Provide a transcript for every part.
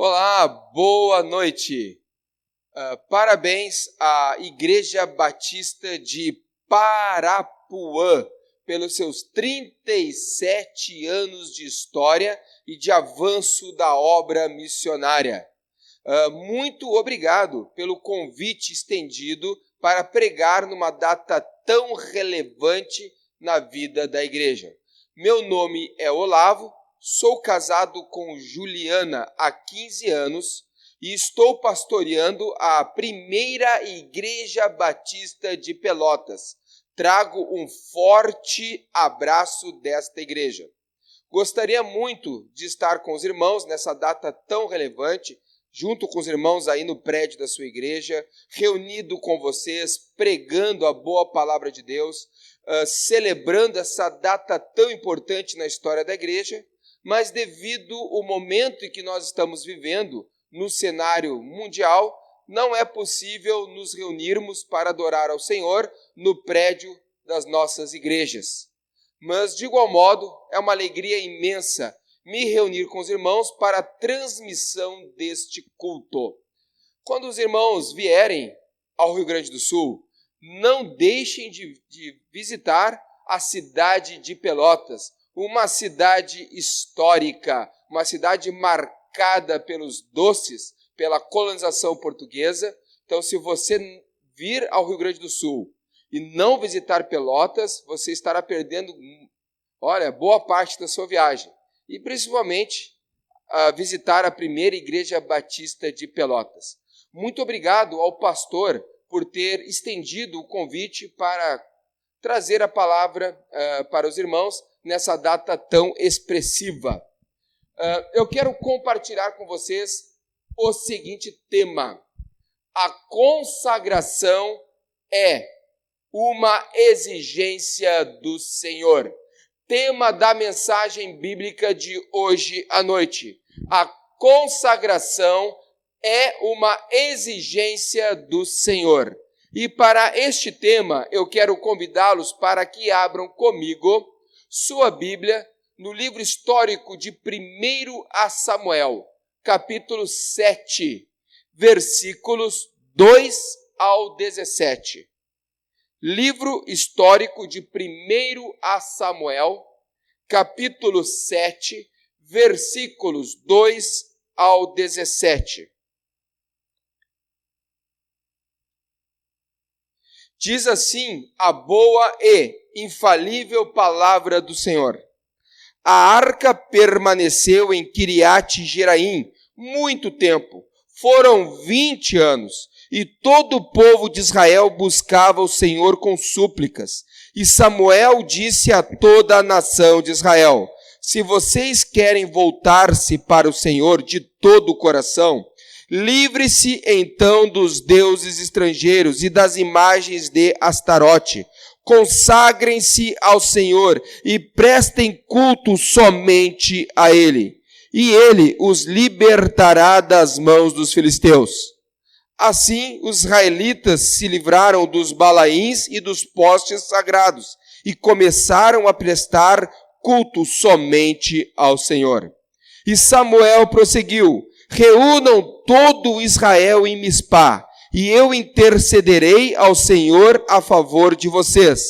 Olá, boa noite. Parabéns à Igreja Batista de Parapuã pelos seus 37 anos de história e de avanço da obra missionária. Muito obrigado pelo convite estendido para pregar numa data tão relevante na vida da igreja. Meu nome é Olavo. Sou casado com Juliana há 15 anos e estou pastoreando a primeira Igreja Batista de Pelotas. Trago um forte abraço desta igreja. Gostaria muito de estar com os irmãos nessa data tão relevante, junto com os irmãos aí no prédio da sua igreja, reunido com vocês, pregando a boa palavra de Deus, celebrando essa data tão importante na história da igreja. Mas devido ao momento em que nós estamos vivendo no cenário mundial, não é possível nos reunirmos para adorar ao Senhor no prédio das nossas igrejas. Mas, de igual modo, é uma alegria imensa me reunir com os irmãos para a transmissão deste culto. Quando os irmãos vierem ao Rio Grande do Sul, não deixem de visitar a cidade de Pelotas, uma cidade histórica, uma cidade marcada pelos doces, pela colonização portuguesa. Então, se você vir ao Rio Grande do Sul e não visitar Pelotas, você estará perdendo, boa parte da sua viagem. E, principalmente, visitar a primeira Igreja Batista de Pelotas. Muito obrigado ao pastor por ter estendido o convite para trazer a palavra para os irmãos nessa data tão expressiva. Eu quero compartilhar com vocês o seguinte tema: a consagração é uma exigência do Senhor. Tema da mensagem bíblica de hoje à noite. A consagração é uma exigência do Senhor. E para este tema, eu quero convidá-los para que abram comigo sua Bíblia no livro histórico de 1 Samuel, capítulo 7, versículos 2 ao 17. Livro histórico de 1 Samuel, capítulo 7, versículos 2 ao 17. Diz assim a boa e infalível palavra do Senhor. A arca permaneceu em Kiriat Jeraim muito tempo, foram 20 anos, e todo o povo de Israel buscava o Senhor com súplicas. E Samuel disse a toda a nação de Israel: se vocês querem voltar-se para o Senhor de todo o coração, livre-se então dos deuses estrangeiros e das imagens de Astarote. Consagrem-se ao Senhor e prestem culto somente a Ele, e Ele os libertará das mãos dos filisteus. Assim, os israelitas se livraram dos balaíns e dos postes sagrados e começaram a prestar culto somente ao Senhor. E Samuel prosseguiu: reúnam todo Israel em Mispá, e eu intercederei ao Senhor a favor de vocês.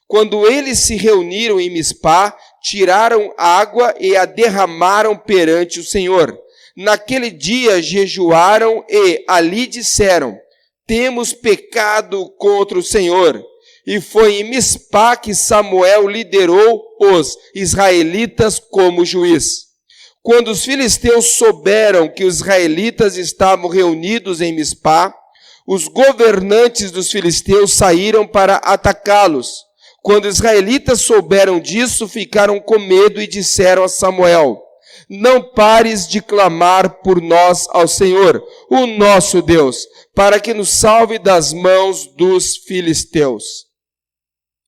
Quando eles se reuniram em Mispá, tiraram água e a derramaram perante o Senhor. Naquele dia jejuaram e ali disseram: temos pecado contra o Senhor. E foi em Mispá que Samuel liderou os israelitas como juiz. Quando os filisteus souberam que os israelitas estavam reunidos em Mispá, os governantes dos filisteus saíram para atacá-los. Quando os israelitas souberam disso, ficaram com medo e disseram a Samuel: não pares de clamar por nós ao Senhor, o nosso Deus, para que nos salve das mãos dos filisteus.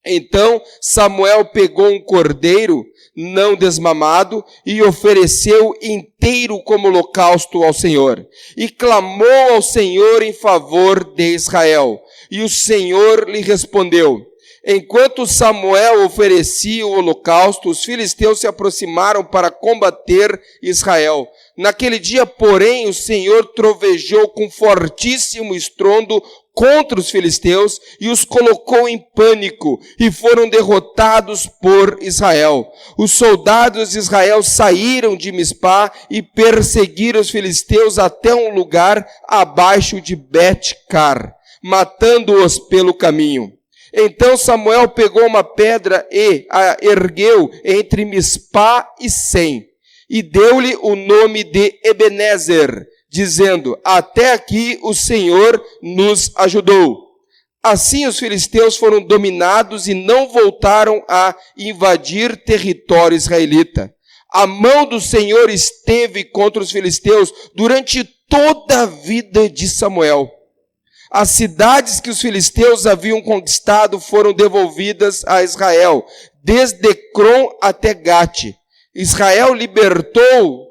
Então Samuel pegou um cordeiro não desmamado e ofereceu inteiro como holocausto ao Senhor. E clamou ao Senhor em favor de Israel. E o Senhor lhe respondeu: Enquanto Samuel oferecia o holocausto, os filisteus se aproximaram para combater Israel. Naquele dia, porém, o Senhor trovejou com fortíssimo estrondo contra os filisteus e os colocou em pânico, e foram derrotados por Israel. Os soldados de Israel saíram de Mispá e perseguiram os filisteus até um lugar abaixo de Bet-car, matando-os pelo caminho. Então Samuel pegou uma pedra e a ergueu entre Mispá e Sem, e deu-lhe o nome de Ebenezer, dizendo: até aqui o Senhor nos ajudou. Assim os filisteus foram dominados e não voltaram a invadir território israelita. A mão do Senhor esteve contra os filisteus durante toda a vida de Samuel. As cidades que os filisteus haviam conquistado foram devolvidas a Israel, desde Ecrom até Gate. Israel libertou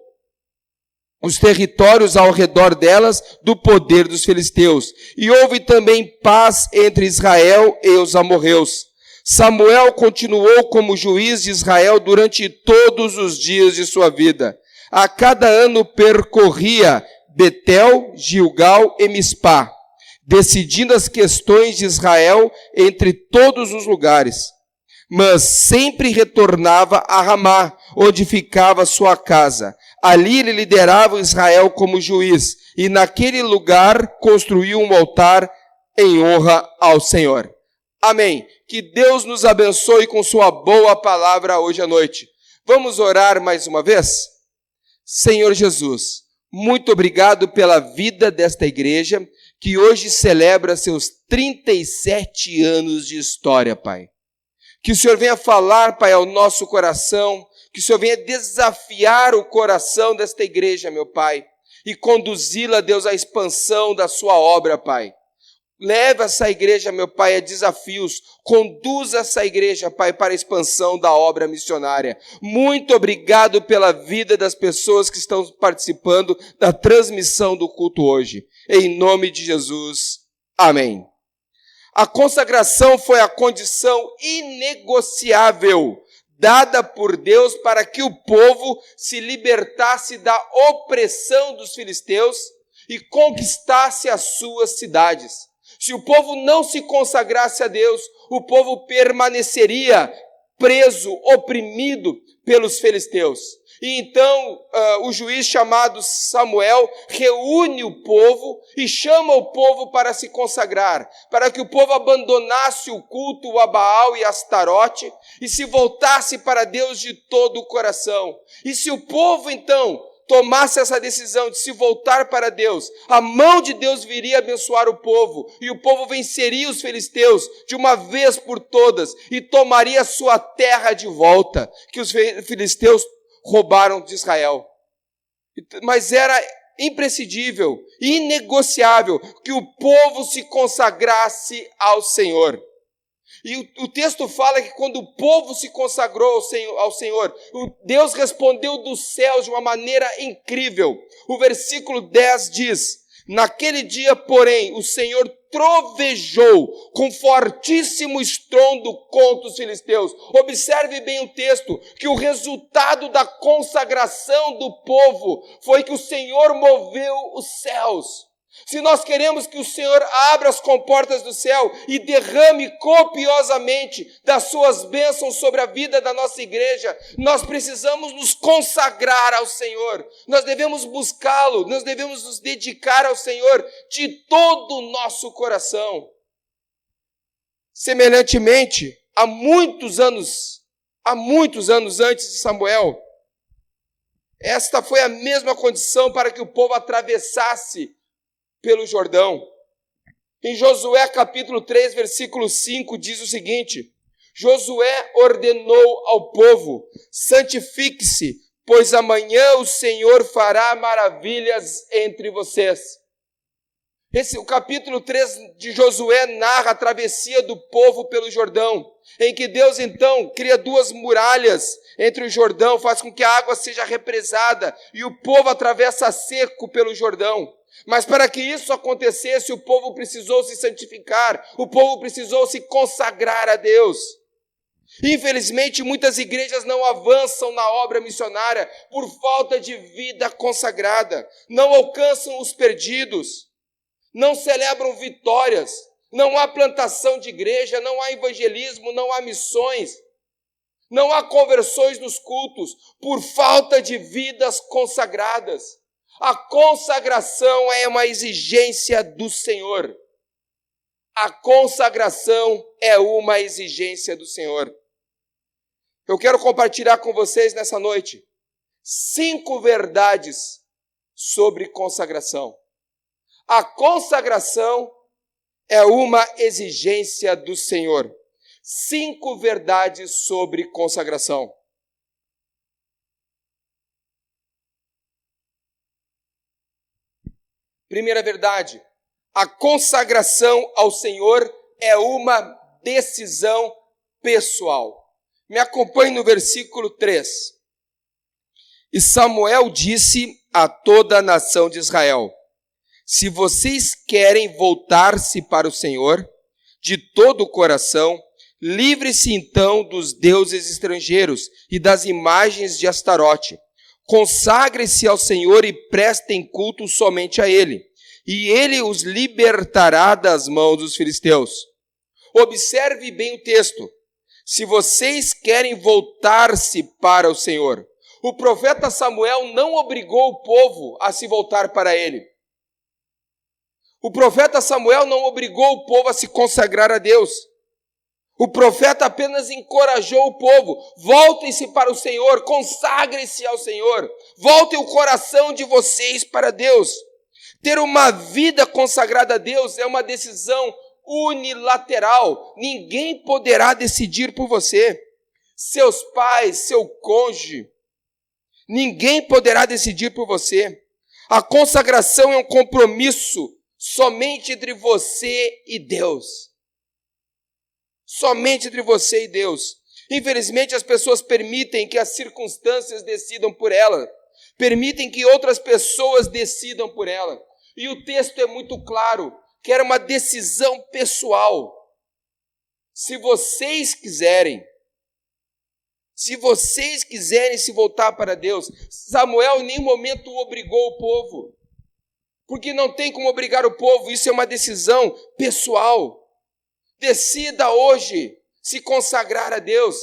os territórios ao redor delas do poder dos filisteus. E houve também paz entre Israel e os amorreus. Samuel continuou como juiz de Israel durante todos os dias de sua vida. A cada ano percorria Betel, Gilgal e Mispá, decidindo as questões de Israel entre todos os lugares. Mas sempre retornava a Ramá, onde ficava sua casa. Ali ele liderava Israel como juiz, e naquele lugar construiu um altar em honra ao Senhor. Amém. Que Deus nos abençoe com sua boa palavra hoje à noite. Vamos orar mais uma vez? Senhor Jesus, muito obrigado pela vida desta igreja, que hoje celebra seus 37 anos de história, Pai. Que o Senhor venha falar, Pai, ao nosso coração, que o Senhor venha desafiar o coração desta igreja, meu Pai, e conduzi-la, Deus, à expansão da sua obra, Pai. Leva essa igreja, meu Pai, a desafios. Conduza essa igreja, Pai, para a expansão da obra missionária. Muito obrigado pela vida das pessoas que estão participando da transmissão do culto hoje. Em nome de Jesus. Amém. A consagração foi a condição inegociável dada por Deus para que o povo se libertasse da opressão dos filisteus e conquistasse as suas cidades. Se o povo não se consagrasse a Deus, o povo permaneceria preso, oprimido pelos filisteus. E então o juiz chamado Samuel reúne o povo e chama o povo para se consagrar, para que o povo abandonasse o culto a Baal e a Astarote e se voltasse para Deus de todo o coração. E se o povo então tomasse essa decisão de se voltar para Deus, a mão de Deus viria abençoar o povo, e o povo venceria os filisteus de uma vez por todas e tomaria sua terra de volta, que os filisteus roubaram de Israel. Mas era imprescindível, inegociável, que o povo se consagrasse ao Senhor. E o texto fala que quando o povo se consagrou ao Senhor, Deus respondeu dos céus de uma maneira incrível. O versículo 10 diz: naquele dia, porém, o Senhor trovejou com fortíssimo estrondo contra os filisteus. Observe bem o texto, que o resultado da consagração do povo foi que o Senhor moveu os céus. Se nós queremos que o Senhor abra as comportas do céu e derrame copiosamente das suas bênçãos sobre a vida da nossa igreja, nós precisamos nos consagrar ao Senhor. Nós devemos buscá-lo, nós devemos nos dedicar ao Senhor de todo o nosso coração. Semelhantemente, há muitos anos antes de Samuel, esta foi a mesma condição para que o povo atravessasse pelo Jordão. Em Josué capítulo 3, versículo 5, diz o seguinte: Josué ordenou ao povo: santifique-se, pois amanhã o Senhor fará maravilhas entre vocês. O capítulo 3 de Josué narra a travessia do povo pelo Jordão, em que Deus então cria 2 muralhas entre o Jordão, faz com que a água seja represada e o povo atravessa seco pelo Jordão. Mas para que isso acontecesse, o povo precisou se santificar, o povo precisou se consagrar a Deus. Infelizmente, muitas igrejas não avançam na obra missionária por falta de vida consagrada, não alcançam os perdidos, não celebram vitórias, não há plantação de igreja, não há evangelismo, não há missões, não há conversões nos cultos, por falta de vidas consagradas. A consagração é uma exigência do Senhor. A consagração é uma exigência do Senhor. Eu quero compartilhar com vocês nessa noite 5 verdades sobre consagração. A consagração é uma exigência do Senhor. 5 verdades sobre consagração. Primeira verdade, a consagração ao Senhor é uma decisão pessoal. Me acompanhe no versículo 3. E Samuel disse a toda a nação de Israel: se vocês querem voltar-se para o Senhor de todo o coração, livre-se então dos deuses estrangeiros e das imagens de Astarote. Consagre-se ao Senhor e prestem culto somente a Ele, e Ele os libertará das mãos dos filisteus. Observe bem o texto. Se vocês querem voltar-se para o Senhor. O profeta Samuel não obrigou o povo a se voltar para ele. O profeta Samuel não obrigou o povo a se consagrar a Deus. O profeta apenas encorajou o povo: voltem-se para o Senhor, consagrem-se ao Senhor, voltem o coração de vocês para Deus. Ter uma vida consagrada a Deus é uma decisão unilateral. Ninguém poderá decidir por você. Seus pais, seu cônjuge, ninguém poderá decidir por você. A consagração é um compromisso somente entre você e Deus. Somente entre você e Deus. Infelizmente, as pessoas permitem que as circunstâncias decidam por ela. Permitem que outras pessoas decidam por ela. E o texto é muito claro, que era uma decisão pessoal. Se vocês quiserem se voltar para Deus, Samuel em nenhum momento obrigou o povo. Porque não tem como obrigar o povo, isso é uma decisão pessoal. Decida hoje se consagrar a Deus.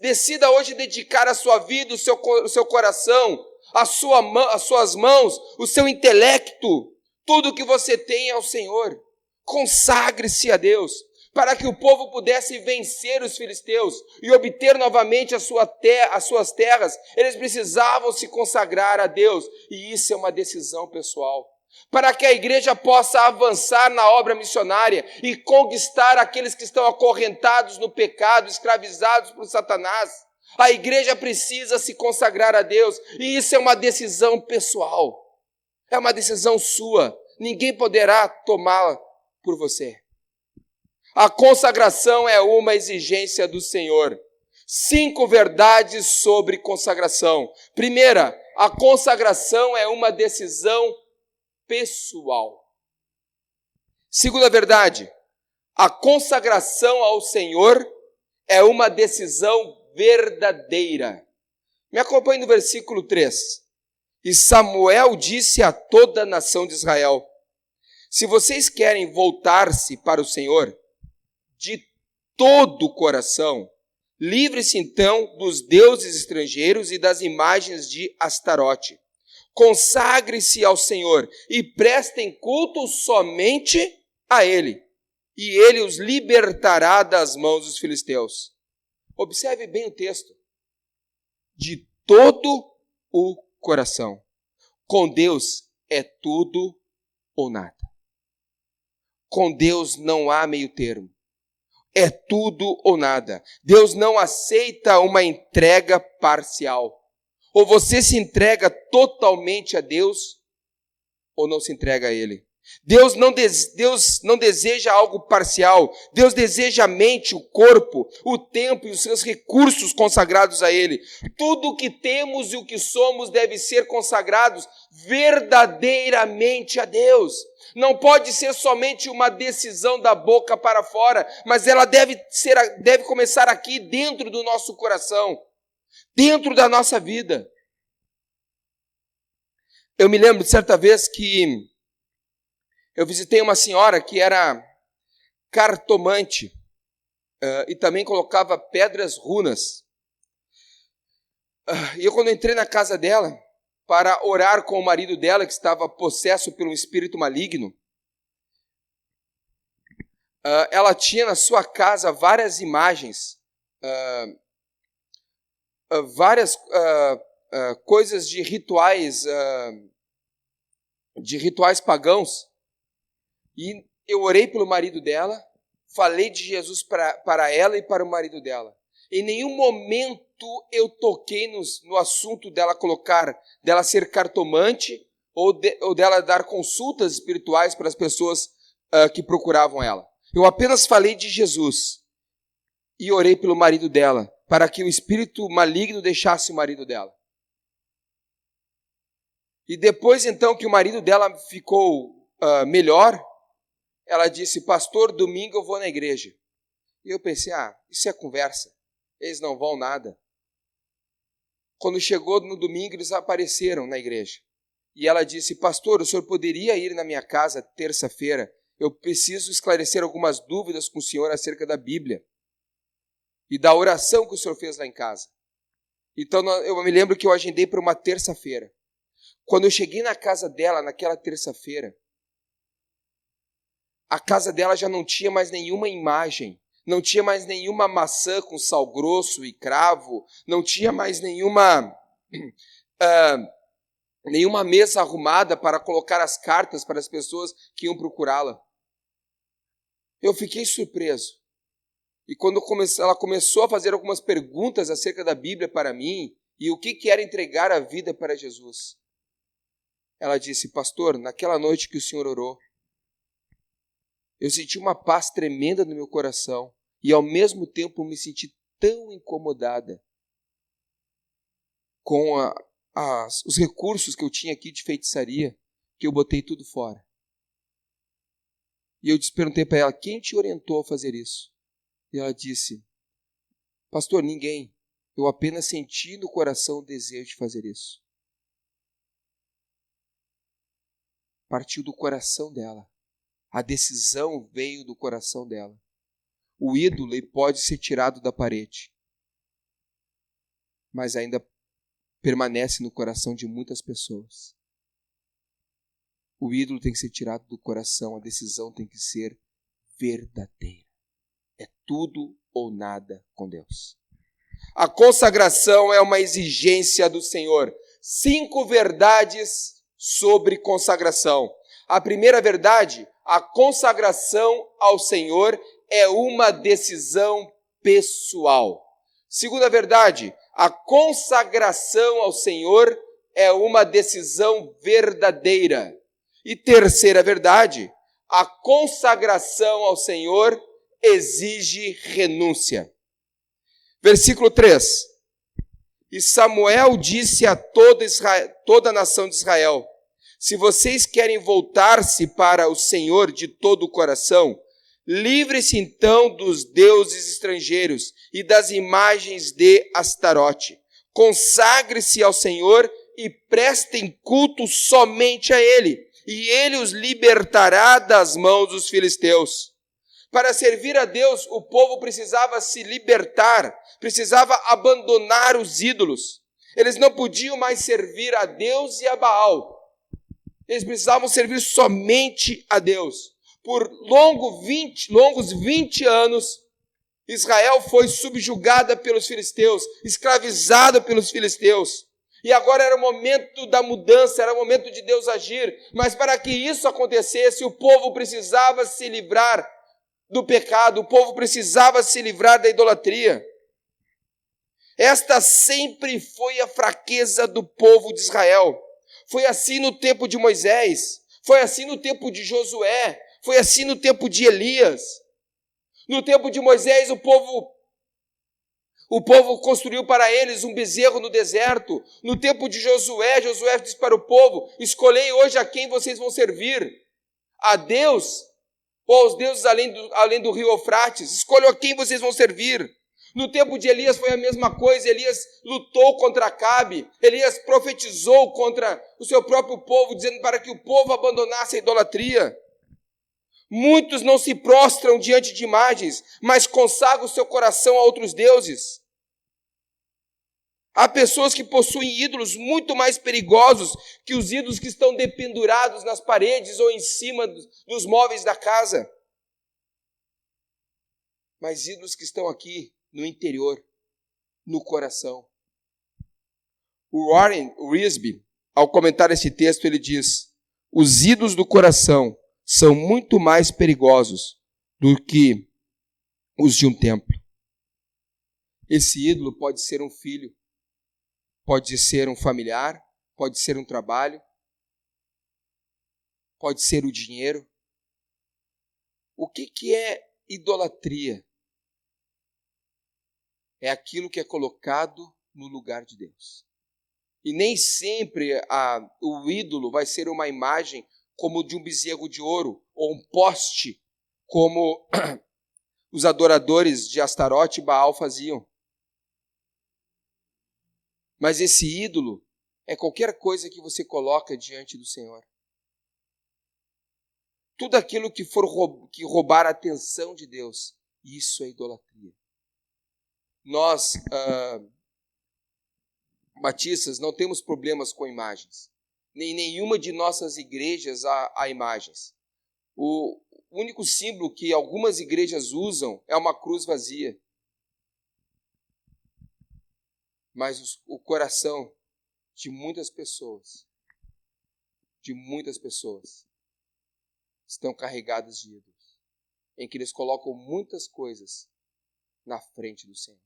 Decida hoje dedicar a sua vida, o seu coração, as suas mãos, o seu intelecto, tudo que você tem ao Senhor. Consagre-se a Deus, para que o povo pudesse vencer os filisteus e obter novamente as suas terras. Eles precisavam se consagrar a Deus, e isso é uma decisão pessoal. Para que a igreja possa avançar na obra missionária e conquistar aqueles que estão acorrentados no pecado, escravizados por Satanás, a igreja precisa se consagrar a Deus, e isso é uma decisão pessoal. É uma decisão sua, ninguém poderá tomá-la por você. A consagração é uma exigência do Senhor. 5 verdades sobre consagração. Primeira, a consagração é uma decisão pessoal. Segunda verdade, a consagração ao Senhor é uma decisão verdadeira. Me acompanhe no versículo 3. E Samuel disse a toda a nação de Israel: se vocês querem voltar-se para o Senhor de todo o coração, livre-se então dos deuses estrangeiros e das imagens de Astarote. Consagre-se ao Senhor e prestem culto somente a Ele, e Ele os libertará das mãos dos filisteus. Observe bem o texto. De todo o coração. Com Deus é tudo ou nada. Com Deus não há meio termo. É tudo ou nada. Deus não aceita uma entrega parcial. Ou você se entrega totalmente a Deus, ou não se entrega a Ele. Deus não deseja algo parcial. Deus deseja a mente, o corpo, o tempo e os seus recursos consagrados a Ele. Tudo o que temos e o que somos deve ser consagrados verdadeiramente a Deus. Não pode ser somente uma decisão da boca para fora, mas ela deve começar aqui dentro do nosso coração, dentro da nossa vida. Eu me lembro de certa vez que eu visitei uma senhora que era cartomante e também colocava pedras runas. E eu, quando entrei na casa dela para orar com o marido dela, que estava possesso por um espírito maligno, ela tinha na sua casa várias imagens, várias coisas de rituais pagãos. E eu orei pelo marido dela, falei de Jesus para ela e para o marido dela. Em nenhum momento eu toquei no assunto dela ser cartomante ou dela dar consultas espirituais para as pessoas que procuravam ela. Eu apenas falei de Jesus e orei pelo marido dela, para que o espírito maligno deixasse o marido dela. E depois então que o marido dela ficou melhor, ela disse: pastor, domingo eu vou na igreja. E eu pensei, isso é conversa, eles não vão nada. Quando chegou no domingo, eles apareceram na igreja. E ela disse: pastor, o senhor poderia ir na minha casa terça-feira? Eu preciso esclarecer algumas dúvidas com o senhor acerca da Bíblia e da oração que o senhor fez lá em casa. Então eu me lembro que eu agendei para uma terça-feira. Quando eu cheguei na casa dela, naquela terça-feira, a casa dela já não tinha mais nenhuma imagem, não tinha mais nenhuma maçã com sal grosso e cravo, não tinha mais nenhuma mesa arrumada para colocar as cartas para as pessoas que iam procurá-la. Eu fiquei surpreso. E quando ela começou a fazer algumas perguntas acerca da Bíblia para mim e o que era entregar a vida para Jesus, ela disse: pastor, naquela noite que o senhor orou, eu senti uma paz tremenda no meu coração e ao mesmo tempo me senti tão incomodada com os recursos que eu tinha aqui de feitiçaria que eu botei tudo fora. E eu perguntei para ela: quem te orientou a fazer isso? E ela disse: pastor, ninguém. Eu apenas senti no coração o desejo de fazer isso. Partiu do coração dela. A decisão veio do coração dela. O ídolo pode ser tirado da parede, mas ainda permanece no coração de muitas pessoas. O ídolo tem que ser tirado do coração, a decisão tem que ser verdadeira. É tudo ou nada com Deus. A consagração é uma exigência do Senhor. 5 verdades sobre consagração. A primeira verdade: a consagração ao Senhor é uma decisão pessoal. Segunda verdade: a consagração ao Senhor é uma decisão verdadeira. E terceira verdade: a consagração ao Senhor exige renúncia. Versículo 3. E Samuel disse a toda a nação de Israel: se vocês querem voltar-se para o Senhor de todo o coração, livre-se então dos deuses estrangeiros e das imagens de Astarote. Consagre-se ao Senhor e prestem culto somente a Ele, e Ele os libertará das mãos dos filisteus. Para servir a Deus, o povo precisava se libertar, precisava abandonar os ídolos. Eles não podiam mais servir a Deus e a Baal. Eles precisavam servir somente a Deus. Por longos 20 anos, Israel foi subjugada pelos filisteus, escravizada pelos filisteus. E agora era o momento da mudança, era o momento de Deus agir. Mas para que isso acontecesse, o povo precisava se livrar do pecado, o povo precisava se livrar da idolatria. Esta sempre foi a fraqueza do povo de Israel. Foi assim no tempo de Moisés, Foi assim no tempo de Josué, foi assim no tempo de Elias. No tempo de Moisés, o povo construiu para eles um bezerro no deserto. No tempo de Josué, Josué disse para o povo: escolhei hoje a quem vocês vão servir. A Deus ou aos deuses além do rio Eufrates. Escolham a quem vocês vão servir. No tempo de Elias foi a mesma coisa. Elias lutou contra Acabe. Elias profetizou contra o seu próprio povo, dizendo para que o povo abandonasse a idolatria. Muitos não se prostram diante de imagens, mas consagram o seu coração a outros deuses. Há pessoas que possuem ídolos muito mais perigosos que os ídolos que estão dependurados nas paredes ou em cima dos móveis da casa. Mas ídolos que estão aqui no interior, no coração. O Warren Wiersbe, ao comentar esse texto, ele diz: os ídolos do coração são muito mais perigosos do que os de um templo. Esse ídolo pode ser um filho, pode ser um familiar, pode ser um trabalho, pode ser o dinheiro. O que é idolatria? É aquilo que é colocado no lugar de Deus. E nem sempre o ídolo vai ser uma imagem como de um bezerro de ouro, ou um poste, como os adoradores de Astarote e Baal faziam. Mas esse ídolo é qualquer coisa que você coloca diante do Senhor. Tudo aquilo que roubar a atenção de Deus, isso é idolatria. Nós, batistas, não temos problemas com imagens. Nem nenhuma de nossas igrejas há imagens. O único símbolo que algumas igrejas usam é uma cruz vazia. Mas o coração de muitas pessoas, estão carregados de ídolos, em que eles colocam muitas coisas na frente do Senhor.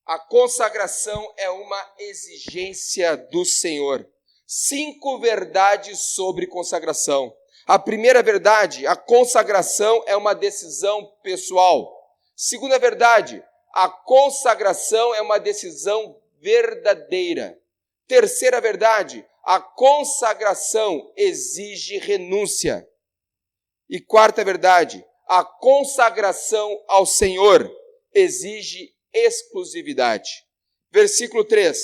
A consagração é uma exigência do Senhor. 5 verdades sobre consagração. A primeira verdade, a consagração é uma decisão pessoal. Segunda verdade, a consagração é uma decisão verdadeira. Terceira verdade, a consagração exige renúncia. E quarta verdade, a consagração ao Senhor exige exclusividade. Versículo 3.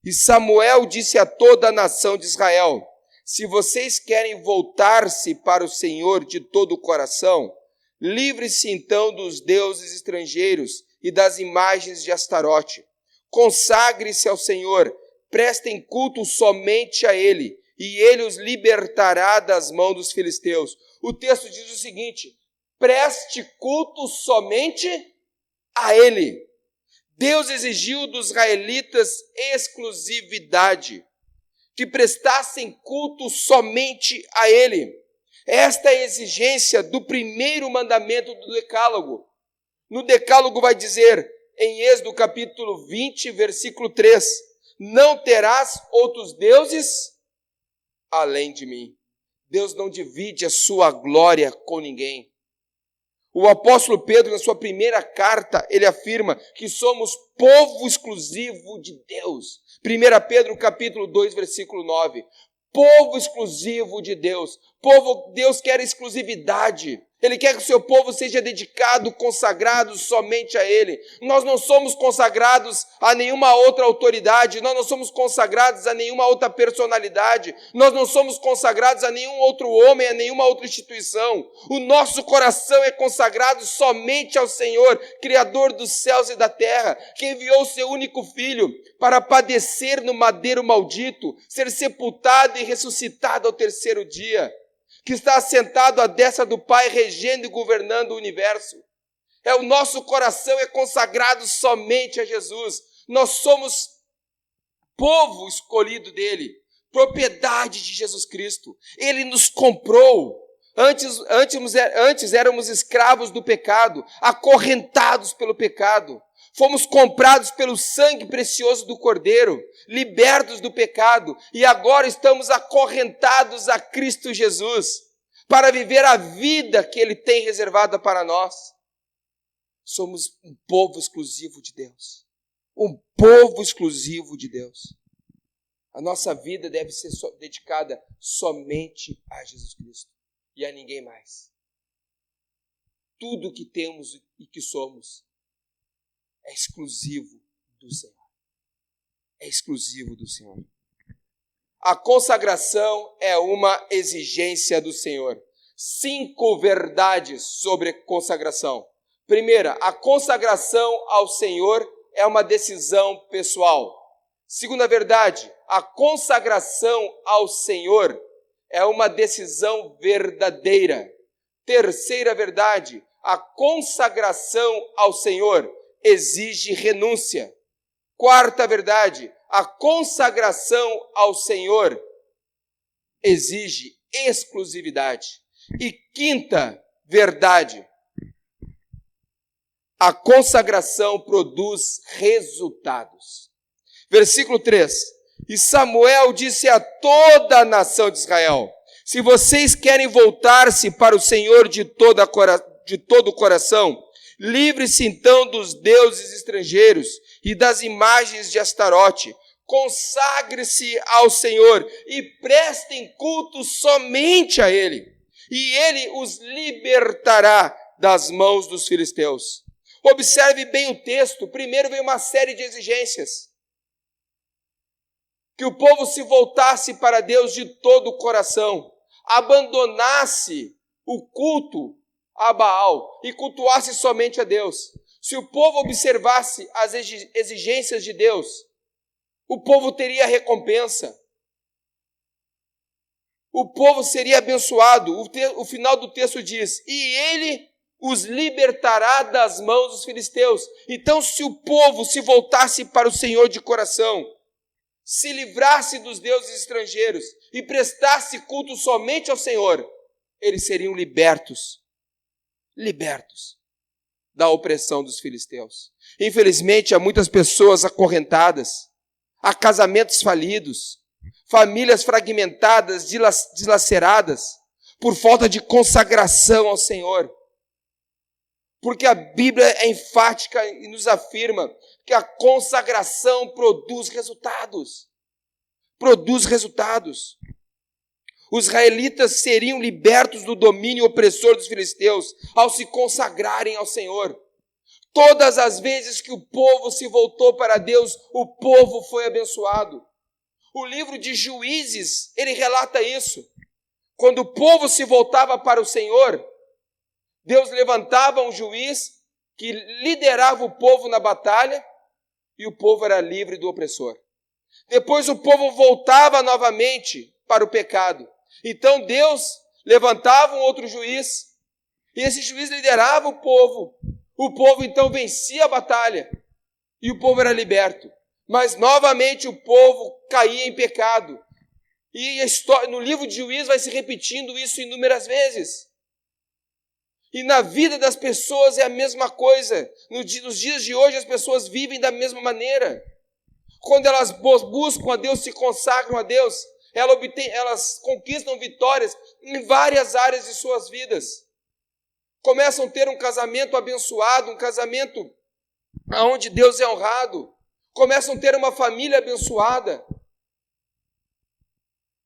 E Samuel disse a toda a nação de Israel: se vocês querem voltar-se para o Senhor de todo o coração, livre-se então dos deuses estrangeiros e das imagens de Astarote. Consagre-se ao Senhor, prestem culto somente a Ele, e Ele os libertará das mãos dos filisteus. O texto diz o seguinte: preste culto somente a Ele. Deus exigiu dos israelitas exclusividade, que prestassem culto somente a Ele. Esta é a exigência do primeiro mandamento do Decálogo. No Decálogo vai dizer, em Êxodo capítulo 20, versículo 3, não terás outros deuses além de mim. Deus não divide a sua glória com ninguém. O apóstolo Pedro, na sua primeira carta, ele afirma que somos povo exclusivo de Deus. 1 Pedro capítulo 2, versículo 9. Povo exclusivo de Deus. Deus quer exclusividade. Ele quer que o seu povo seja dedicado, consagrado somente a Ele. Nós não somos consagrados a nenhuma outra autoridade, nós não somos consagrados a nenhuma outra personalidade, nós não somos consagrados a nenhum outro homem, a nenhuma outra instituição. O nosso coração é consagrado somente ao Senhor, Criador dos céus e da terra, que enviou o seu único Filho para padecer no madeiro maldito, ser sepultado e ressuscitado ao terceiro dia, que está assentado à destra do Pai, regendo e governando o universo. O nosso coração é consagrado somente a Jesus. Nós somos povo escolhido dele, propriedade de Jesus Cristo. Ele nos comprou. Antes éramos escravos do pecado, acorrentados pelo pecado. Fomos comprados pelo sangue precioso do Cordeiro, libertos do pecado, e agora estamos acorrentados a Cristo Jesus, para viver a vida que Ele tem reservada para nós. Somos um povo exclusivo de Deus. Um povo exclusivo de Deus. A nossa vida deve ser dedicada somente a Jesus Cristo e a ninguém mais. Tudo que temos e que somos é exclusivo do Senhor. É exclusivo do Senhor. A consagração é uma exigência do Senhor. 5 verdades sobre consagração. Primeira, a consagração ao Senhor é uma decisão pessoal. Segunda verdade, a consagração ao Senhor é uma decisão verdadeira. Terceira verdade, a consagração ao Senhor exige renúncia. Quarta verdade, a consagração ao Senhor exige exclusividade. E quinta verdade, a consagração produz resultados. Versículo 3. E Samuel disse a toda a nação de Israel: se vocês querem voltar-se para o Senhor de todo o coração, livre-se então dos deuses estrangeiros e das imagens de Astarote. Consagre-se ao Senhor e prestem culto somente a Ele. E Ele os libertará das mãos dos filisteus. Observe bem o texto. Primeiro vem uma série de exigências. Que o povo se voltasse para Deus de todo o coração, abandonasse o culto a Baal e cultuasse somente a Deus. Se o povo observasse as exigências de Deus, o povo teria recompensa. O povo seria abençoado. O final do texto diz: e Ele os libertará das mãos dos filisteus. Então, se o povo se voltasse para o Senhor de coração, se livrasse dos deuses estrangeiros e prestasse culto somente ao Senhor, eles seriam libertos da opressão dos filisteus. Infelizmente, há muitas pessoas acorrentadas, há casamentos falidos, famílias fragmentadas, dilaceradas, por falta de consagração ao Senhor. Porque a Bíblia é enfática e nos afirma que a consagração produz resultados. Produz resultados. Os israelitas seriam libertos do domínio opressor dos filisteus ao se consagrarem ao Senhor. Todas as vezes que o povo se voltou para Deus, o povo foi abençoado. O livro de Juízes, ele relata isso. Quando o povo se voltava para o Senhor, Deus levantava um juiz que liderava o povo na batalha e o povo era livre do opressor. Depois o povo voltava novamente para o pecado. Então Deus levantava um outro juiz e esse juiz liderava o povo. O povo então vencia a batalha e o povo era liberto. Mas novamente o povo caía em pecado. E no livro de Juízes vai se repetindo isso inúmeras vezes. E na vida das pessoas é a mesma coisa. Nos dias de hoje as pessoas vivem da mesma maneira. Quando elas buscam a Deus, se consagram a Deus, elas conquistam vitórias em várias áreas de suas vidas. Começam a ter um casamento abençoado, um casamento onde Deus é honrado. Começam a ter uma família abençoada.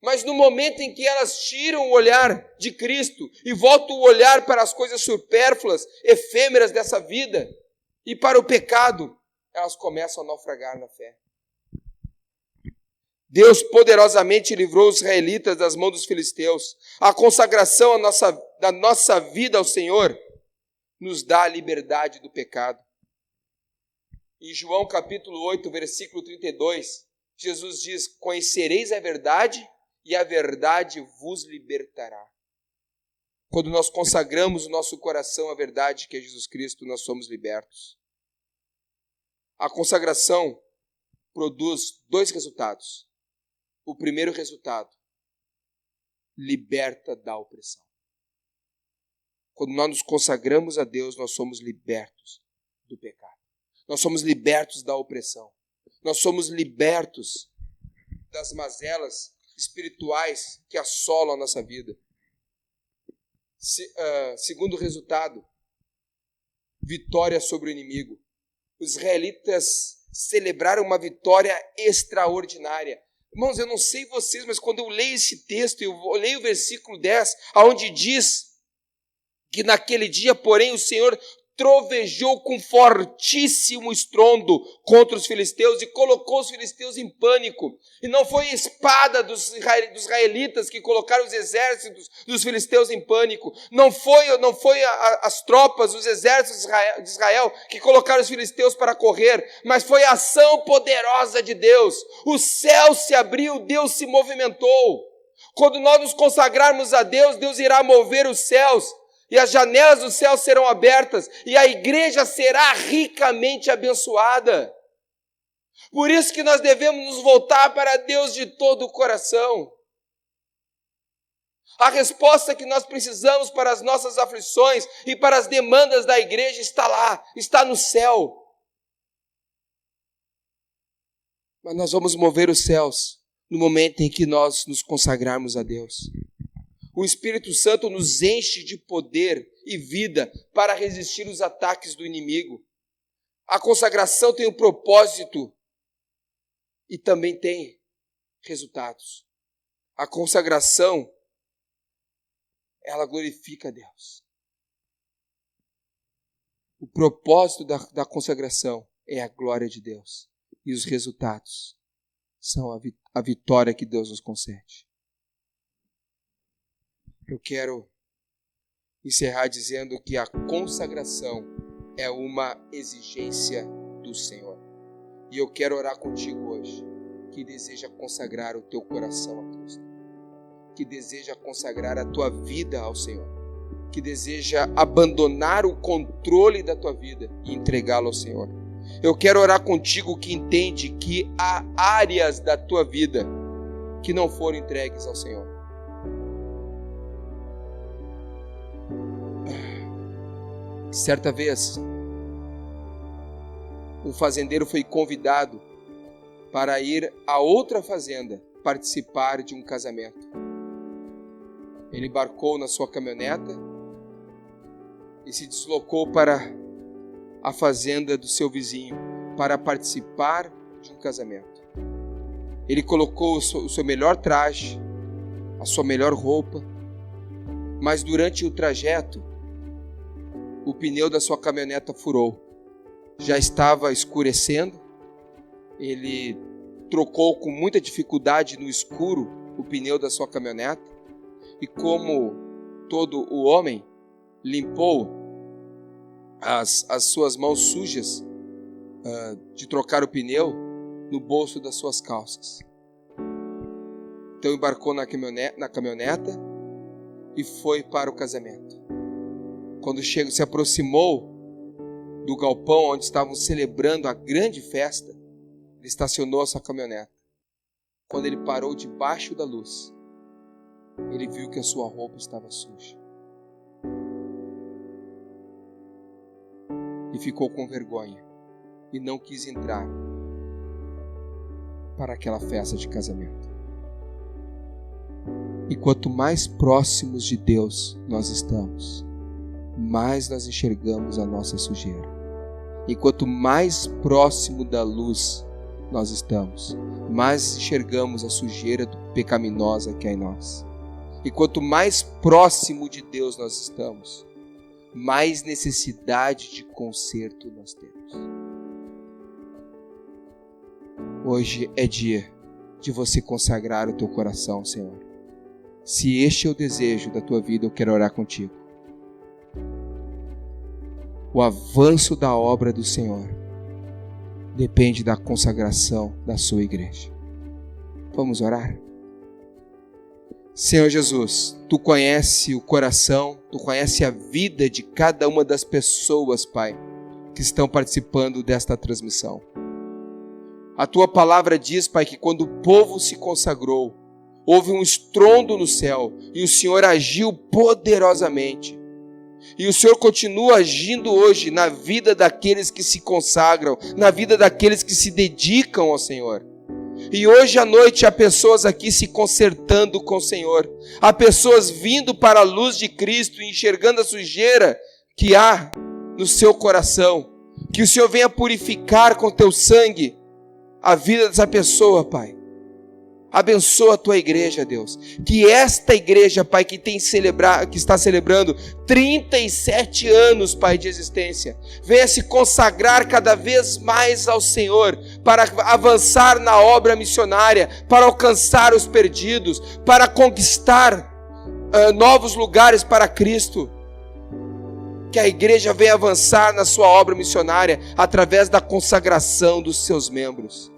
Mas no momento em que elas tiram o olhar de Cristo e voltam o olhar para as coisas supérfluas, efêmeras dessa vida, e para o pecado, elas começam a naufragar na fé. Deus poderosamente livrou os israelitas das mãos dos filisteus. A consagração da nossa vida ao Senhor nos dá a liberdade do pecado. Em João capítulo 8, versículo 32, Jesus diz: conhecereis a verdade e a verdade vos libertará. Quando nós consagramos o nosso coração à verdade que é Jesus Cristo, nós somos libertos. A consagração produz 2 resultados. O primeiro resultado, liberta da opressão. Quando nós nos consagramos a Deus, nós somos libertos do pecado. Nós somos libertos da opressão. Nós somos libertos das mazelas espirituais que assolam a nossa vida. Segundo resultado, vitória sobre o inimigo. Os israelitas celebraram uma vitória extraordinária. Irmãos, eu não sei vocês, mas quando eu leio esse texto, eu leio o versículo 10, onde diz que naquele dia, porém, o Senhor trovejou com fortíssimo estrondo contra os filisteus e colocou os filisteus em pânico. E não foi a espada dos israelitas que colocaram os exércitos dos filisteus em pânico. Não foi as tropas, os exércitos de Israel que colocaram os filisteus para correr, mas foi a ação poderosa de Deus. O céu se abriu, Deus se movimentou. Quando nós nos consagrarmos a Deus, Deus irá mover os céus. E as janelas do céu serão abertas, e a igreja será ricamente abençoada. Por isso que nós devemos nos voltar para Deus de todo o coração. A resposta que nós precisamos para as nossas aflições e para as demandas da igreja está lá, está no céu. Mas nós vamos mover os céus no momento em que nós nos consagrarmos a Deus. O Espírito Santo nos enche de poder e vida para resistir os ataques do inimigo. A consagração tem um propósito e também tem resultados. A consagração, ela glorifica a Deus. O propósito da consagração é a glória de Deus. E os resultados são a vitória que Deus nos concede. Eu quero encerrar dizendo que a consagração é uma exigência do Senhor. E eu quero orar contigo hoje, que deseja consagrar o teu coração a Cristo, que deseja consagrar a tua vida ao Senhor, que deseja abandonar o controle da tua vida e entregá-lo ao Senhor. Eu quero orar contigo que entende que há áreas da tua vida que não foram entregues ao Senhor. Certa vez, um fazendeiro foi convidado para ir a outra fazenda participar de um casamento. Ele embarcou na sua caminhoneta e se deslocou para a fazenda do seu vizinho para participar de um casamento. Ele colocou o seu melhor traje, a sua melhor roupa, mas durante o trajeto, o pneu da sua caminhoneta furou. Já estava escurecendo. Ele trocou com muita dificuldade no escuro o pneu da sua caminhoneta. E como todo o homem, limpou as suas mãos sujas de trocar o pneu no bolso das suas calças. Então embarcou na caminhoneta e foi para o casamento. Quando se aproximou do galpão onde estavam celebrando a grande festa, ele estacionou a sua caminhoneta. Quando ele parou debaixo da luz, ele viu que a sua roupa estava suja. E ficou com vergonha e não quis entrar para aquela festa de casamento. E quanto mais próximos de Deus nós estamos, mais nós enxergamos a nossa sujeira. E quanto mais próximo da luz nós estamos, mais enxergamos a sujeira pecaminosa que há em nós. E quanto mais próximo de Deus nós estamos, mais necessidade de conserto nós temos. Hoje é dia de você consagrar o teu coração ao Senhor. Se este é o desejo da tua vida, eu quero orar contigo. O avanço da obra do Senhor depende da consagração da sua igreja. Vamos orar? Senhor Jesus, Tu conhece o coração, Tu conhece a vida de cada uma das pessoas, Pai, que estão participando desta transmissão. A Tua palavra diz, Pai, que quando o povo se consagrou, houve um estrondo no céu e o Senhor agiu poderosamente. E o Senhor continua agindo hoje na vida daqueles que se consagram, na vida daqueles que se dedicam ao Senhor. E hoje à noite há pessoas aqui se consertando com o Senhor. Há pessoas vindo para a luz de Cristo e enxergando a sujeira que há no seu coração. Que o Senhor venha purificar com teu sangue a vida dessa pessoa, Pai. Abençoa a tua igreja, Deus. Que esta igreja, Pai, que está celebrando 37 anos, Pai, de existência, venha se consagrar cada vez mais ao Senhor, para avançar na obra missionária, para alcançar os perdidos, para conquistar novos lugares para Cristo. Que a igreja venha avançar na sua obra missionária através da consagração dos seus membros.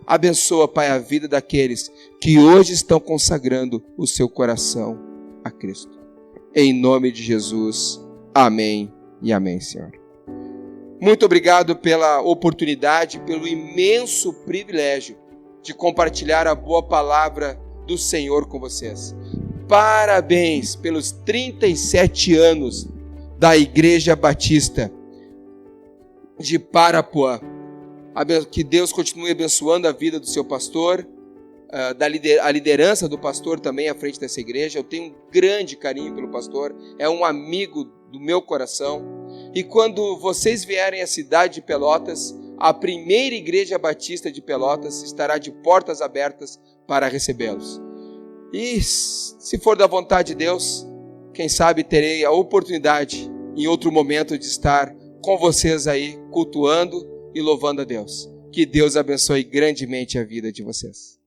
Abençoa, Pai, a vida daqueles que hoje estão consagrando o seu coração a Cristo. Em nome de Jesus. Amém e amém, Senhor. Muito obrigado pela oportunidade, pelo imenso privilégio de compartilhar a boa palavra do Senhor com vocês. Parabéns pelos 37 anos da Igreja Batista de Parapuã. Que Deus continue abençoando a vida do seu pastor, a liderança do pastor também à frente dessa igreja. Eu tenho um grande carinho pelo pastor, é um amigo do meu coração. E quando vocês vierem à cidade de Pelotas, a primeira igreja batista de Pelotas estará de portas abertas para recebê-los. E se for da vontade de Deus, quem sabe terei a oportunidade em outro momento de estar com vocês aí, cultuando e louvando a Deus. Que Deus abençoe grandemente a vida de vocês.